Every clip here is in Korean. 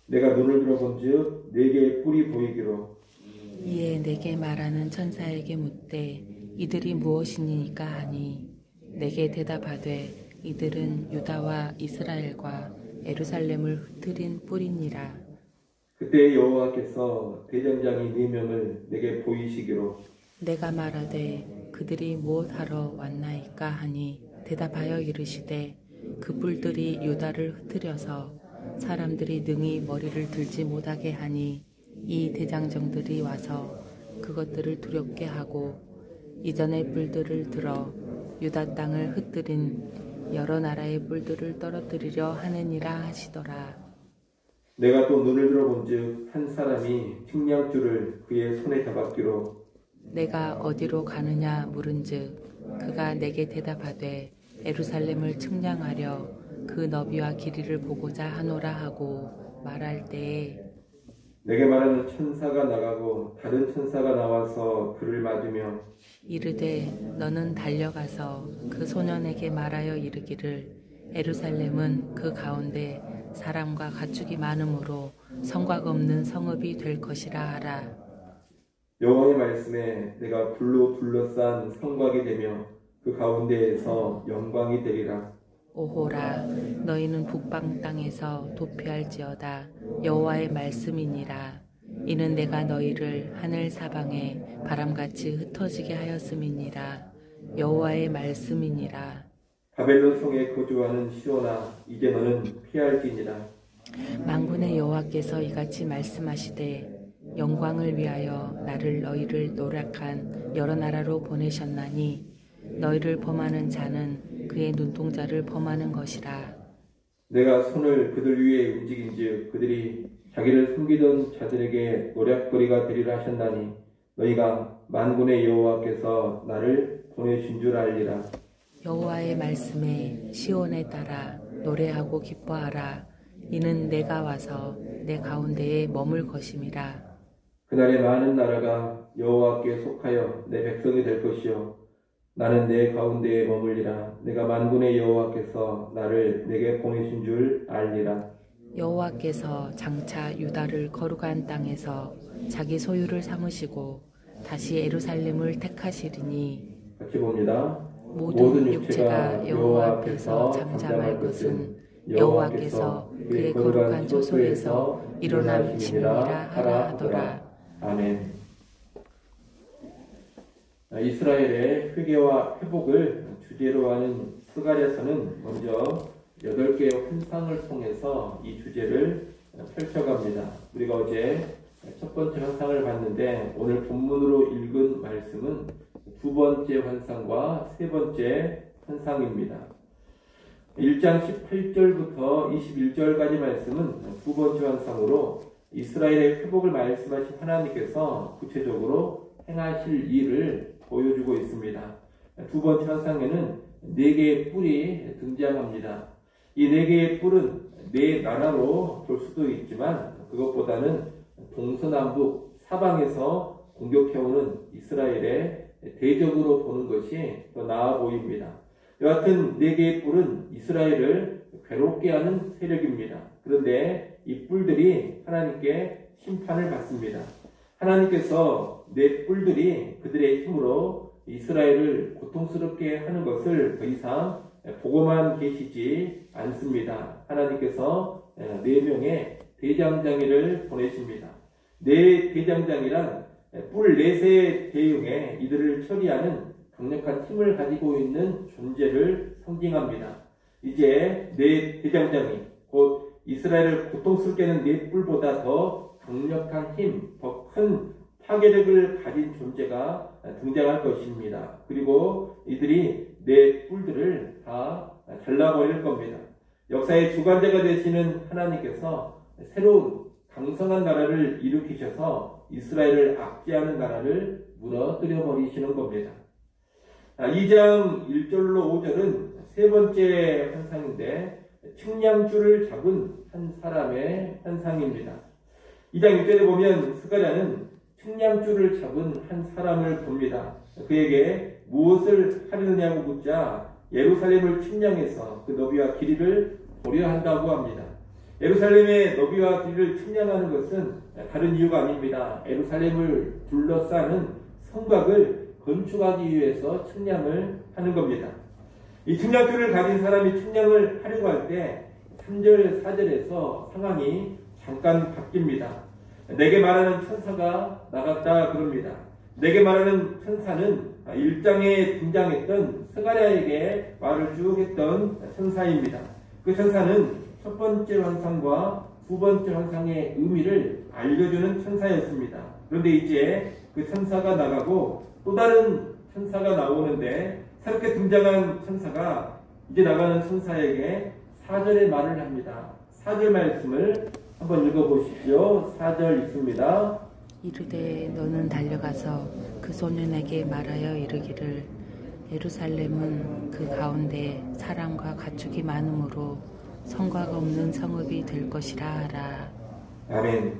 내가 눈을 들어본즉 네 개의 뿔이 보이기로. 이에 내게 말하는 천사에게 묻되 이들이 무엇이니까 하니 내게 대답하되 이들은 유다와 이스라엘과 예루살렘을 흩트린 뿔이니라. 그때 여호와께서 대장장이 네 명을 내게 보이시기로. 내가 말하되 그들이 무엇하러 왔나이까 하니 대답하여 이르시되 그 뿔들이 유다를 흩트려서 사람들이 능히 머리를 들지 못하게 하니 이 대장정들이 와서 그것들을 두렵게 하고 이전의 뿔들을 들어 유다 땅을 흩뜨린 여러 나라의 뿔들을 떨어뜨리려 하느니라 하시더라. 내가 또 눈을 들어본즉 한 사람이 측량줄을 그의 손에 잡았기로. 내가 어디로 가느냐 물은즉 그가 내게 대답하되 예루살렘을 측량하려 그 너비와 길이를 보고자 하노라 하고 말할 때에 내게 말하는 천사가 나가고 다른 천사가 나와서 그를 맞으며 이르되 너는 달려가서 그 소년에게 말하여 이르기를 예루살렘은 그 가운데 사람과 가축이 많으므로 성곽 없는 성읍이 될 것이라 하라. 여호와의 말씀에 내가 불로 둘러싼 성곽이 되며 그 가운데에서 영광이 되리라. 오호라 너희는 북방 땅에서 도피할지어다. 여호와의 말씀이니라. 이는 내가 너희를 하늘 사방에 바람같이 흩어지게 하였음이니라. 여호와의 말씀이니라. 바벨론 성에 거주하는 시온아, 이제 너는 피할지니라. 만군의 여호와께서 이같이 말씀하시되 영광을 위하여 나를 너희를 노력한 여러 나라로 보내셨나니 너희를 범하는 자는 그의 눈동자를 범하는 것이라. 내가 손을 그들 위에 움직인즉 그들이 자기를 숨기던 자들에게 노략거리가 되리라 하셨나니 너희가 만군의 여호와께서 나를 보내신 줄 알리라. 여호와의 말씀에 시온에 따라 노래하고 기뻐하라. 이는 내가 와서 내 가운데에 머물 것임이라. 그날에 많은 나라가 여호와께 속하여 내 백성이 될 것이요 나는 내 가운데에 머물리라. 내가 만군의 여호와께서 나를 내게 보내신 줄 알리라. 여호와께서 장차 유다를 거룩한 땅에서 자기 소유를 삼으시고 다시 예루살렘을 택하시리니 같이 봅니다. 모든 육체가 여호와 앞에서 잠잠할 것은 여호와께서 그의 거룩한 초소에서 일어나심이라 하라 하더라. 아멘. 이스라엘의 회개와 회복을 주제로 하는 스가랴서는 먼저 8개의 환상을 통해서 이 주제를 펼쳐갑니다. 우리가 어제 첫 번째 환상을 봤는데 오늘 본문으로 읽은 말씀은 두 번째 환상과 세 번째 환상입니다. 1장 18절부터 21절까지 말씀은 두 번째 환상으로 이스라엘의 회복을 말씀하신 하나님께서 구체적으로 행하실 일을 보여주고 있습니다. 두 번째 환상에는 4개의 뿔이 등장합니다. 이 4개의 뿔은 4나라로 볼 수도 있지만 그것보다는 동서남북 사방에서 공격해오는 이스라엘의 대적으로 보는 것이 더 나아 보입니다. 여하튼 4개의 뿔은 이스라엘을 괴롭게 하는 세력입니다. 그런데 이 뿔들이 하나님께 심판을 받습니다. 하나님께서 4 뿔들이 그들의 힘으로 이스라엘을 고통스럽게 하는 것을 더 이상 보고만 계시지 않습니다. 하나님께서 4명의 대장장이를 보내십니다. 4대장장이란 뿔 4세 대응에 이들을 처리하는 강력한 힘을 가지고 있는 존재를 상징합니다. 이제 4대장장이 곧 이스라엘을 고통스럽게 하는 4뿔보다 더 강력한 힘, 더 큰 파괴력을 가진 존재가 등장할 것입니다. 그리고 이들이 4뿔들을 다 잘라버릴 겁니다. 역사의 주관자가 되시는 하나님께서 새로운 강성한 나라를 일으키셔서 이스라엘을 압제하는 나라를 무너뜨려 버리시는 겁니다. 2장 1절로 5절은 세 번째 환상인데 측량줄을 잡은 한 사람의 환상입니다. 2장 1절에 보면 스가랴는 측량줄을 잡은 한 사람을 봅니다. 그에게 무엇을 하려느냐고 묻자 예루살렘을 측량해서 그 너비와 길이를 보려 한다고 합니다. 예루살렘의 너비와 길을 측량하는 것은 다른 이유가 아닙니다. 예루살렘을 둘러싸는 성곽을 건축하기 위해서 측량을 하는 겁니다. 이 측량표를 가진 사람이 측량을 하려고 할 때 3절, 4절에서 상황이 잠깐 바뀝니다. 내게 말하는 천사가 나갔다 그럽니다. 내게 말하는 천사는 1장에 등장했던 스가랴에게 말을 쭉 했던 천사입니다. 그 천사는 첫 번째 환상과 두 번째 환상의 의미를 알려주는 천사였습니다. 그런데 이제 그 천사가 나가고 또 다른 천사가 나오는데 새롭게 등장한 천사가 이제 나가는 천사에게 4절의 말을 합니다. 4절 말씀을 한번 읽어보십시오. 4절 읽습니다. 이르되 너는 달려가서 그 소년에게 말하여 이르기를 예루살렘은 그 가운데 사람과 가축이 많으므로 성곽 없는 성읍이 될 것이라 하라. 아멘.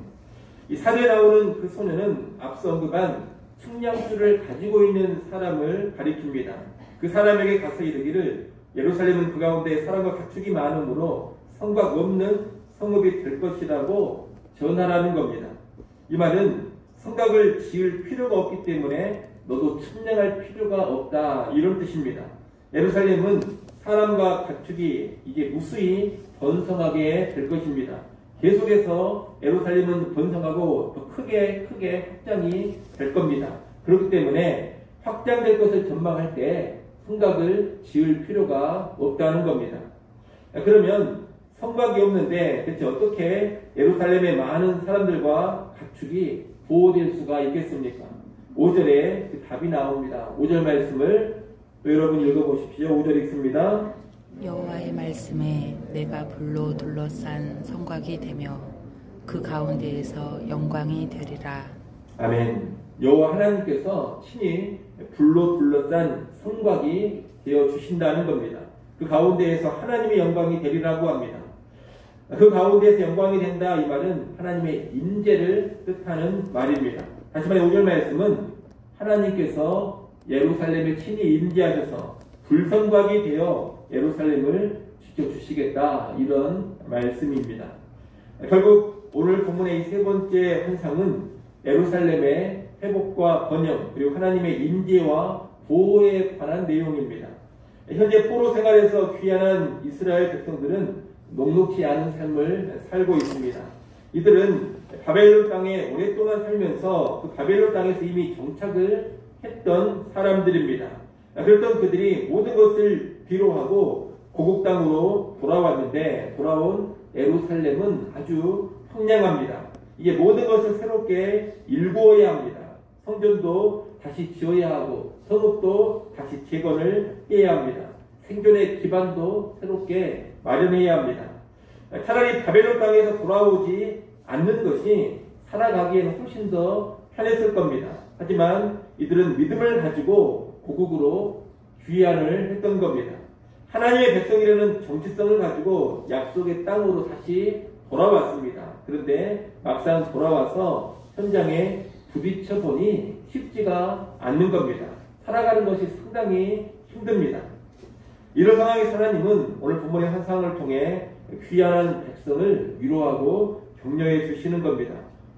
이 4절에 나오는 그 소년은 앞서 언급한 측량수를 가지고 있는 사람을 가리킵니다. 그 사람에게 가서 이르기를 예루살렘은 그 가운데 사람과 가축이 많으므로 성곽 없는 성읍이 될 것이라고 전하라는 겁니다. 이 말은 성곽을 지을 필요가 없기 때문에 너도 측량할 필요가 없다 이런 뜻입니다. 예루살렘은 사람과 가축이 이제 무수히 번성하게 될 것입니다. 계속해서 예루살렘은 번성하고 더 크게 확장이 될 겁니다. 그렇기 때문에 확장될 것을 전망할 때 성곽을 지을 필요가 없다는 겁니다. 그러면 성곽이 없는데 대체 어떻게 예루살렘의 많은 사람들과 가축이 보호될 수가 있겠습니까? 5절에 그 답이 나옵니다. 5절 말씀을 또 여러분 읽어보십시오. 5절 읽습니다. 여호와의 말씀에 내가 불로 둘러싼 성곽이 되며 그 가운데에서 영광이 되리라. 아멘. 여호와 하나님께서 친히 불로 둘러싼 성곽이 되어 주신다는 겁니다. 그 가운데에서 하나님의 영광이 되리라고 합니다. 그 가운데에서 영광이 된다 이 말은 하나님의 임재를 뜻하는 말입니다. 다시 말해 5절 말씀은 하나님께서 예루살렘에 친히 임재하셔서 불성곽이 되어 예루살렘을 지켜주시겠다 이런 말씀입니다. 결국 오늘 본문의 이 세 번째 환상은 예루살렘의 회복과 번영 그리고 하나님의 임재와 보호에 관한 내용입니다. 현재 포로 생활에서 귀환한 이스라엘 백성들은 녹록지 않은 삶을 살고 있습니다. 이들은 바벨론 땅에 오랫동안 살면서 그 바벨론 땅에서 이미 정착을 했던 사람들입니다. 그랬던 그들이 모든 것을 뒤로하고 고국 땅으로 돌아왔는데 돌아온 예루살렘은 아주 황량합니다. 이게 모든 것을 새롭게 일구어야 합니다. 성전도 다시 지어야 하고 성읍도 다시 재건을 해야 합니다. 생존의 기반도 새롭게 마련해야 합니다. 차라리 바벨론 땅에서 돌아오지 않는 것이 살아가기에는 훨씬 더 편했을 겁니다. 하지만 이들은 믿음을 가지고 고국으로 귀환을 했던 겁니다. 하나님의 백성이라는 정체성을 가지고 약속의 땅으로 다시 돌아왔습니다. 그런데 막상 돌아와서 현장에 부딪혀 보니 쉽지가 않는 겁니다. 살아가는 것이 상당히 힘듭니다. 이런 상황에서 하나님은 오늘 본문의 환상을 통해 귀환한 백성을 위로하고 격려해 주시는 겁니다.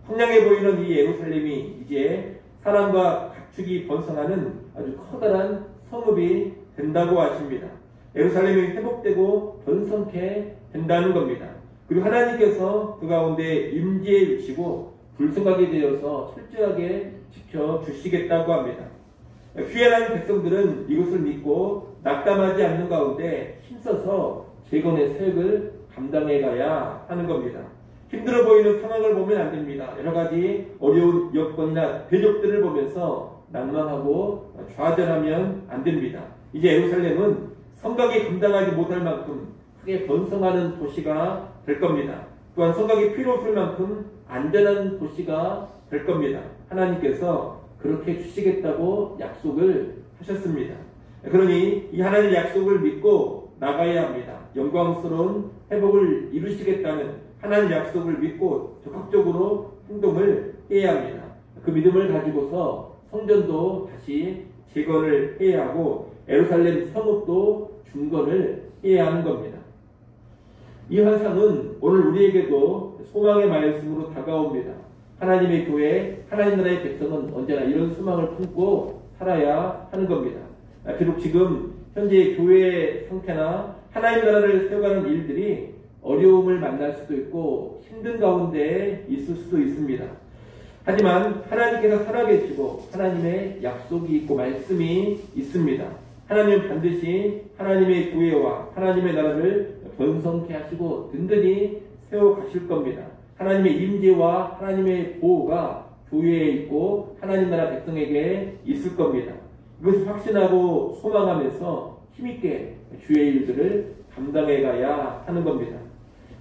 황량해 보이는 이 예루살렘이 이제 사람과 가축이 번성하는 아주 커다란 성읍이 된다고 하십니다. 예루살렘이 회복되고 번성케 된다는 겁니다. 그리고 하나님께서 그 가운데 임재해 주시고 불성하게 되어서 철저하게 지켜주시겠다고 합니다. 귀환한 백성들은 이것을 믿고 낙담하지 않는 가운데 힘써서 재건의 사역을 감당해 가야 하는 겁니다. 힘들어 보이는 상황을 보면 안 됩니다. 여러 가지 어려운 여건이나 대적들을 보면서 난망하고 좌절하면 안 됩니다. 이제 예루살렘은 성곽이 감당하지 못할 만큼 크게 번성하는 도시가 될 겁니다. 또한 성곽이 필요 없을 만큼 안전한 도시가 될 겁니다. 하나님께서 그렇게 주시겠다고 약속을 하셨습니다. 그러니 이 하나님의 약속을 믿고 나가야 합니다. 영광스러운 회복을 이루시겠다는 하나님의 약속을 믿고 적극적으로 행동을 해야 합니다. 그 믿음을 가지고서 성전도 다시 재건을 해야 하고 예루살렘 성읍도 중건을 해야 하는 겁니다. 이 환상은 오늘 우리에게도 소망의 말씀으로 다가옵니다. 하나님의 교회, 하나님 나라의 백성은 언제나 이런 소망을 품고 살아야 하는 겁니다. 비록 지금 현재 교회의 상태나 하나님 나라를 세워가는 일들이 어려움을 만날 수도 있고 힘든 가운데 있을 수도 있습니다. 하지만 하나님께서 살아계시고 하나님의 약속이 있고 말씀이 있습니다. 하나님은 반드시 하나님의 교회와 하나님의 나라를 번성케 하시고 든든히 세워가실 겁니다. 하나님의 임재와 하나님의 보호가 교회에 있고 하나님 나라 백성에게 있을 겁니다. 이것을 확신하고 소망하면서 힘있게 주의 일들을 감당해 가야 하는 겁니다.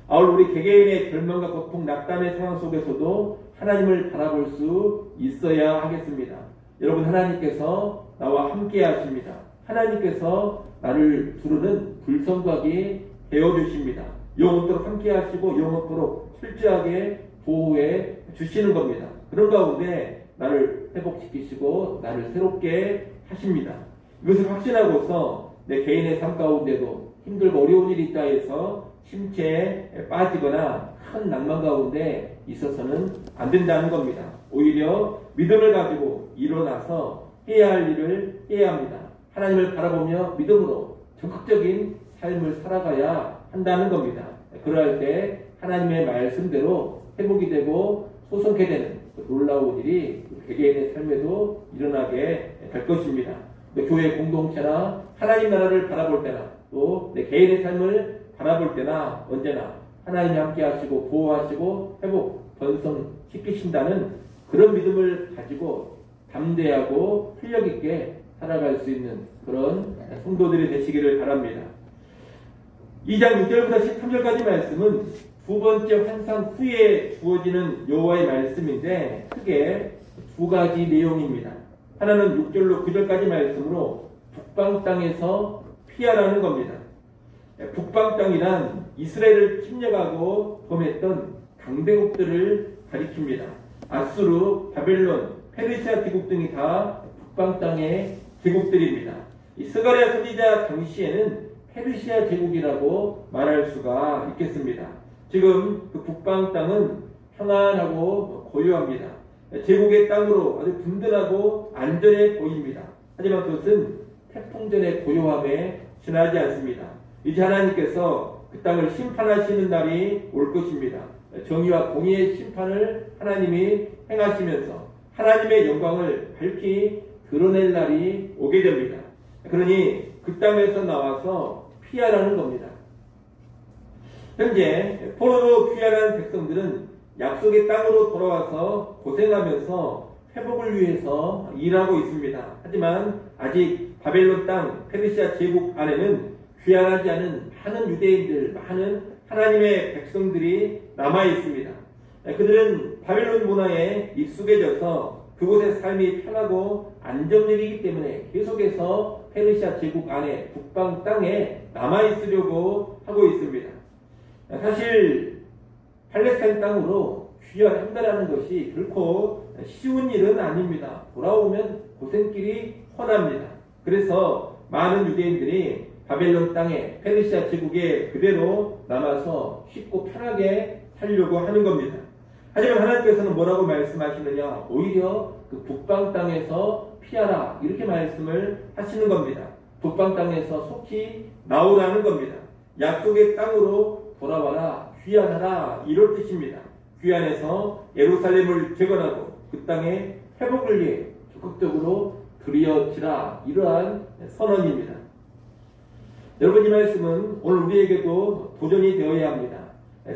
아울 우리 개개인의 절망과 고통, 낙담의 상황 속에서도 하나님을 바라볼 수 있어야 하겠습니다. 여러분, 하나님께서 나와 함께 하십니다. 하나님께서 나를 부르는 불성각이 되어주십니다. 영원토록 함께 하시고 영원토록 철저하게 보호해 주시는 겁니다. 그런 가운데 나를 회복시키시고 나를 새롭게 하십니다. 이것을 확신하고서 내 개인의 삶 가운데도 힘들고 어려운 일이 있다 해서 침체에 빠지거나 큰 낭만 가운데 있어서는 안 된다는 겁니다. 오히려 믿음을 가지고 일어나서 해야 할 일을 해야 합니다. 하나님을 바라보며 믿음으로 적극적인 삶을 살아가야 한다는 겁니다. 그럴 때 하나님의 말씀대로 회복이 되고 소성케 되는 놀라운 일이 개개인의 삶에도 일어나게 될 것입니다. 교회 공동체나 하나님 나라를 바라볼 때나 또 내 개인의 삶을 바라볼 때나 언제나 하나님이 함께 하시고 보호하시고 회복, 번성시키신다는 그런 믿음을 가지고 담대하고 활력 있게 살아갈 수 있는 그런 성도들이 되시기를 바랍니다. 2장 6절부터 13절까지 말씀은 두 번째 환상 후에 주어지는 여호와의 말씀인데 크게 두 가지 내용입니다. 하나는 6절로 9절까지 말씀으로 북방 땅에서 피하라는 겁니다. 북방 땅이란 이스라엘을 침략하고 범했던 강대국들을 가리킵니다. 아수르, 바벨론, 페르시아 제국 등이 다 북방 땅의 제국들입니다. 이 스가랴 선지자 당시에는 페르시아 제국이라고 말할 수가 있겠습니다. 지금 그 북방 땅은 평안하고 고요합니다. 제국의 땅으로 아주 든든하고 안전해 보입니다. 하지만 그것은 태풍전의 고요함에 지나지 않습니다. 이제 하나님께서 그 땅을 심판하시는 날이 올 것입니다. 정의와 공의의 심판을 하나님이 행하시면서 하나님의 영광을 밝히 드러낼 날이 오게 됩니다. 그러니 그 땅에서 나와서 피하라는 겁니다. 현재 포로로 귀환한 백성들은 약속의 땅으로 돌아와서 고생하면서 회복을 위해서 일하고 있습니다. 하지만 아직 바벨론 땅, 페르시아 제국 안에는 귀환하지 않은 많은 유대인들, 많은 하나님의 백성들이 남아 있습니다. 그들은 바벨론 문화에 익숙해져서 그곳의 삶이 편하고 안정적이기 때문에 계속해서 페르시아 제국 안에 북방 땅에 남아 있으려고 하고 있습니다. 사실 팔레스타인 땅으로 귀환한다라는 것이 결코 쉬운 일은 아닙니다. 돌아오면 고생길이 훤합니다. 그래서 많은 유대인들이 바벨론 땅에 페르시아 제국에 그대로 남아서 쉽고 편하게 살려고 하는 겁니다. 하지만 하나님께서는 뭐라고 말씀하시느냐? 오히려 그 북방 땅에서 피하라 이렇게 말씀을 하시는 겁니다. 북방 땅에서 속히 나오라는 겁니다. 약속의 땅으로 돌아와라, 귀환하라 이럴 뜻입니다. 귀환해서 예루살렘을 재건하고 그 땅에 회복을 위해 적극적으로 들여지라 이러한 선언입니다. 여러분, 이 말씀은 오늘 우리에게도 도전이 되어야 합니다.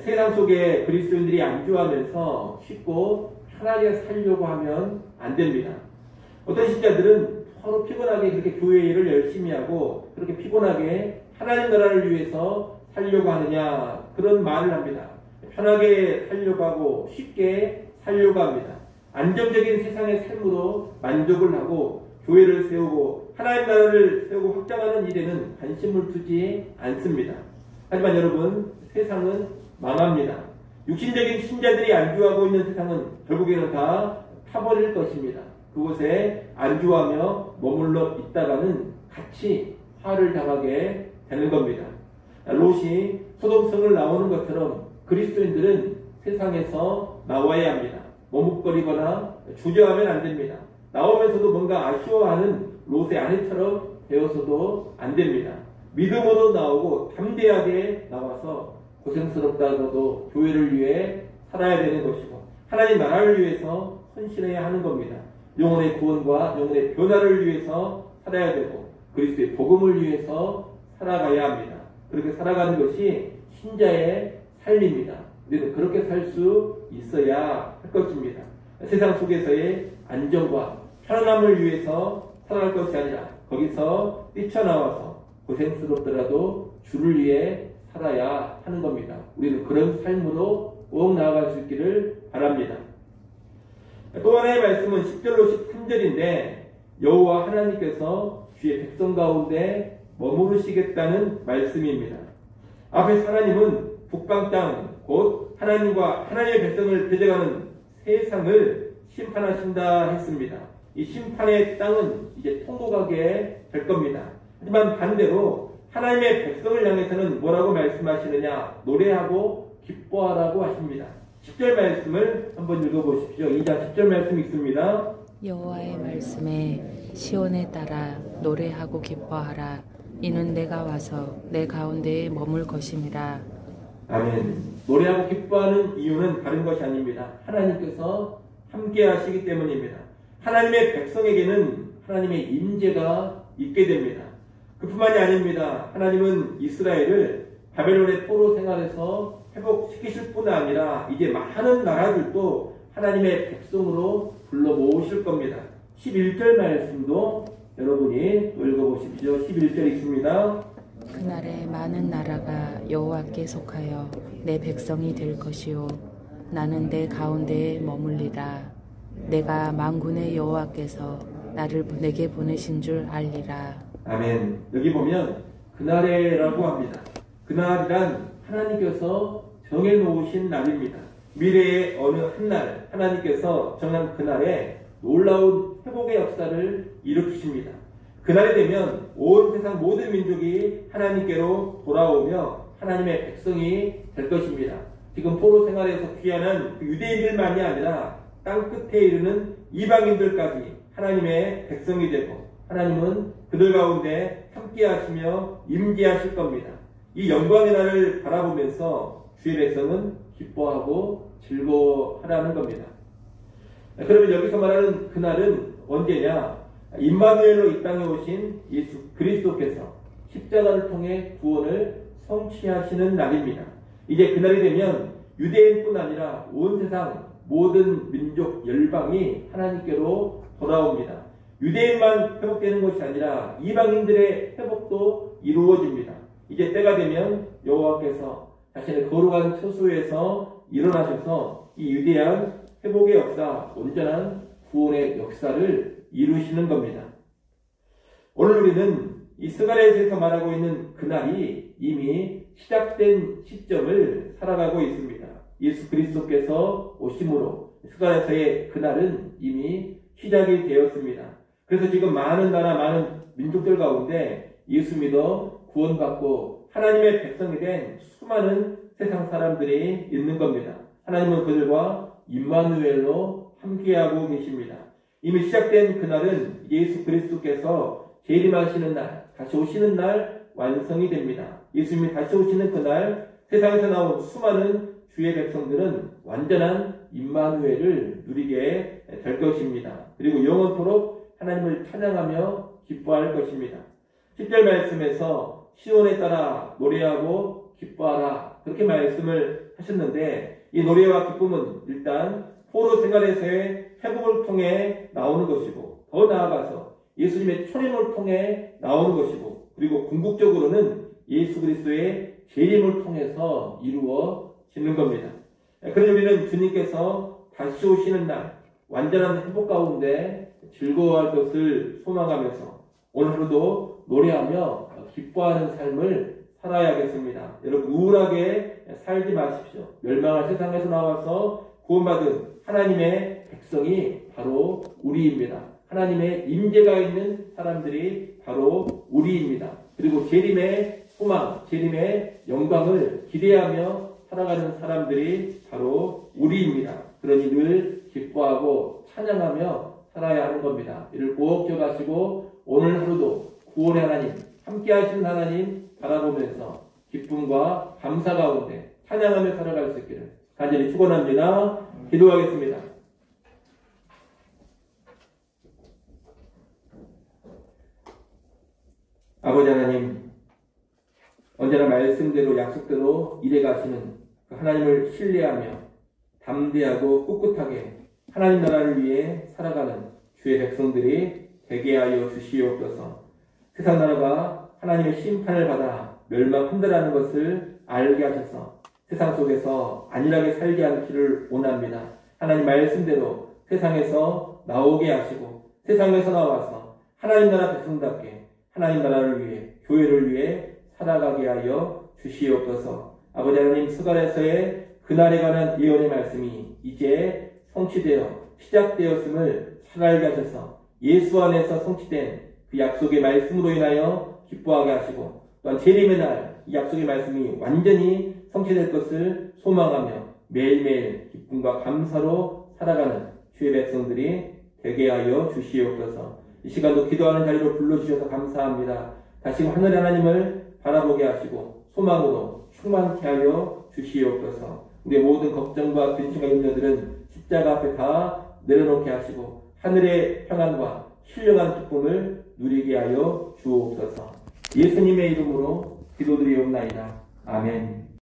세상 속에 그리스도인들이 안주하면서 쉽고 편하게 살려고 하면 안 됩니다. 어떤 신자들은 서로 피곤하게 그렇게 교회 일을 열심히 하고 그렇게 피곤하게 하나님 나라를 위해서 살려고 하느냐 그런 말을 합니다. 편하게 살려고 하고 쉽게 살려고 합니다. 안정적인 세상의 삶으로 만족을 하고 교회를 세우고 하나님 나라를 세우고 확장하는 일에는 관심을 두지 않습니다. 하지만 여러분, 세상은 망합니다. 육신적인 신자들이 안주하고 있는 세상은 결국에는 다 타버릴 것입니다. 그곳에 안주하며 머물러 있다가는 같이 화를 당하게 되는 겁니다. 롯이 소동성을 나오는 것처럼 그리스도인들은 세상에서 나와야 합니다. 머뭇거리거나 주저하면 안 됩니다. 나오면서도 뭔가 아쉬워하는 롯의 아내처럼 되어서도 안 됩니다. 믿음으로 나오고 담대하게 나와서 고생스럽다 하더라도 교회를 위해 살아야 되는 것이고 하나님 나라를 위해서 헌신해야 하는 겁니다. 영혼의 구원과 영혼의 변화를 위해서 살아야 되고 그리스도의 복음을 위해서 살아가야 합니다. 그렇게 살아가는 것이 신자의 삶입니다. 우리는 그렇게 살 수 있어야 할 것입니다. 세상 속에서의 안정과 편안함을 위해서 살아갈 것이 아니라 거기서 뛰쳐나와서 고생스럽더라도 주를 위해 살아야 하는 겁니다. 우리는 그런 삶으로 꼭 나아갈 수 있기를 바랍니다. 또 하나의 말씀은 10절로 13절인데 여호와 하나님께서 주의 백성 가운데 머무르시겠다는 말씀입니다. 앞에 하나님은 북방 땅 곧 하나님과 하나님의 백성을 대적하는 세상을 심판하신다 했습니다. 이 심판의 땅은 이제 통곡하게 될 겁니다. 하지만 반대로 하나님의 백성을 향해서는 뭐라고 말씀하시느냐? 노래하고 기뻐하라고 하십니다. 10절 말씀을 한번 읽어보십시오. 2장 10절 말씀 있습니다. 여호와의 말씀에 시온에 따라 노래하고 기뻐하라. 이는 내가 와서 내 가운데에 머물 것임이라. 아멘. 노래하고 기뻐하는 이유는 다른 것이 아닙니다. 하나님께서 함께 하시기 때문입니다. 하나님의 백성에게는 하나님의 임재가 있게 됩니다. 그뿐만이 아닙니다. 하나님은 이스라엘을 바벨론의 포로 생활에서 회복시키실 뿐 아니라 이제 많은 나라들도 하나님의 백성으로 불러 모으실 겁니다. 11절 말씀도 여러분이 읽어보십시오. 11절 있습니다. 그날에 많은 나라가 여호와께 속하여 내 백성이 될 것이요 나는 내 가운데에 머물리라. 내가 만군의 여호와께서 나를 내게 보내신 줄 알리라. 아멘. 여기 보면 그날에라고 합니다. 그날이란 하나님께서 정해놓으신 날입니다. 미래의 어느 한날 하나님께서 정한 그날에 놀라운 회복의 역사를 일으키십니다. 그날이 되면 온 세상 모든 민족이 하나님께로 돌아오며 하나님의 백성이 될 것입니다. 지금 포로 생활에서 귀환한 유대인들만이 아니라 땅 끝에 이르는 이방인들까지 하나님의 백성이 되고 하나님은 그들 가운데 함께 하시며 임재하실 겁니다. 이 영광의 날을 바라보면서 주의 백성은 기뻐하고 즐거워하라는 겁니다. 그러면 여기서 말하는 그날은 언제냐? 임마누엘로 이 땅에 오신 예수 그리스도께서 십자가를 통해 구원을 성취하시는 날입니다. 이제 그날이 되면 유대인뿐 아니라 온 세상 모든 민족 열방이 하나님께로 돌아옵니다. 유대인만 회복되는 것이 아니라 이방인들의 회복도 이루어집니다. 이제 때가 되면 여호와께서 자신의 거룩한 처소에서 일어나셔서 이 위대한 회복의 역사, 온전한 구원의 역사를 이루시는 겁니다. 오늘 우리는 이 스가랴에서 말하고 있는 그날이 이미 시작된 시점을 살아가고 있습니다. 예수 그리스도께서 오심으로 스가랴에서의 그날은 이미 시작이 되었습니다. 그래서 지금 많은 나라, 많은 민족들 가운데 예수 믿어 구원받고 하나님의 백성이 된 수많은 세상 사람들이 있는 겁니다. 하나님은 그들과 임마누엘로 함께하고 계십니다. 이미 시작된 그날은 예수 그리스도께서 재림하시는 날, 다시 오시는 날 완성이 됩니다. 예수님이 다시 오시는 그날 세상에서 나온 수많은 주의 백성들은 완전한 임마누엘을 누리게 될 것입니다. 그리고 영원토록 하나님을 찬양하며 기뻐할 것입니다. 10절 말씀에서 시온에 따라 노래하고 기뻐하라 그렇게 말씀을 하셨는데 이 노래와 기쁨은 일단 포로 생활에서의 회복을 통해 나오는 것이고 더 나아가서 예수님의 초림을 통해 나오는 것이고 그리고 궁극적으로는 예수 그리스도의 재림을 통해서 이루어지는 겁니다. 그래서 우리는 주님께서 다시 오시는 날 완전한 회복 가운데 즐거워할 것을 소망하면서 오늘 하루도 노래하며 기뻐하는 삶을 살아야겠습니다. 여러분 우울하게 살지 마십시오. 멸망할 세상에서 나와서 구원받은 하나님의 백성이 바로 우리입니다. 하나님의 임재가 있는 사람들이 바로 우리입니다. 그리고 재림의 소망, 재림의 영광을 기대하며 살아가는 사람들이 바로 우리입니다. 그러니 늘 기뻐하고 찬양하며 살아야 하는 겁니다. 이를 꼭 기억하시고 오늘 하루도 구원의 하나님, 함께 하시는 하나님 바라보면서 기쁨과 감사 가운데 찬양하며 살아갈 수 있기를 간절히 축원합니다. 기도하겠습니다. 아버지 하나님, 언제나 말씀대로 약속대로 일해 가시는 그 하나님을 신뢰하며 담대하고 꿋꿋하게 하나님 나라를 위해 살아가는 주의 백성들이 되게 하여 주시옵소서. 세상 나라가 하나님의 심판을 받아 멸망한다라는 것을 알게 하셔서 세상 속에서 안일하게 살게 하기를 원합니다. 하나님 말씀대로 세상에서 나오게 하시고 세상에서 나와서 하나님 나라 백성답게 하나님 나라를 위해 교회를 위해 살아가게 하여 주시옵소서. 아버지 하나님, 스가랴서의 그날에 관한 예언의 말씀이 이제 성취되어 시작되었음을 잘 알게 하셔서 예수 안에서 성취된 그 약속의 말씀으로 인하여 기뻐하게 하시고 또한 재림의 날 이 약속의 말씀이 완전히 성취될 것을 소망하며 매일매일 기쁨과 감사로 살아가는 주의 백성들이 되게 하여 주시옵소서. 이 시간도 기도하는 자리로 불러주셔서 감사합니다. 다시 하늘 하나님을 바라보게 하시고 소망으로 충만케 하여 주시옵소서. 우리의 모든 걱정과 근심과 염려들은 십자가 앞에 다 내려놓게 하시고 하늘의 평안과 신령한 기쁨을 누리게 하여 주옵소서. 예수님의 이름으로 기도드리옵나이다. 아멘.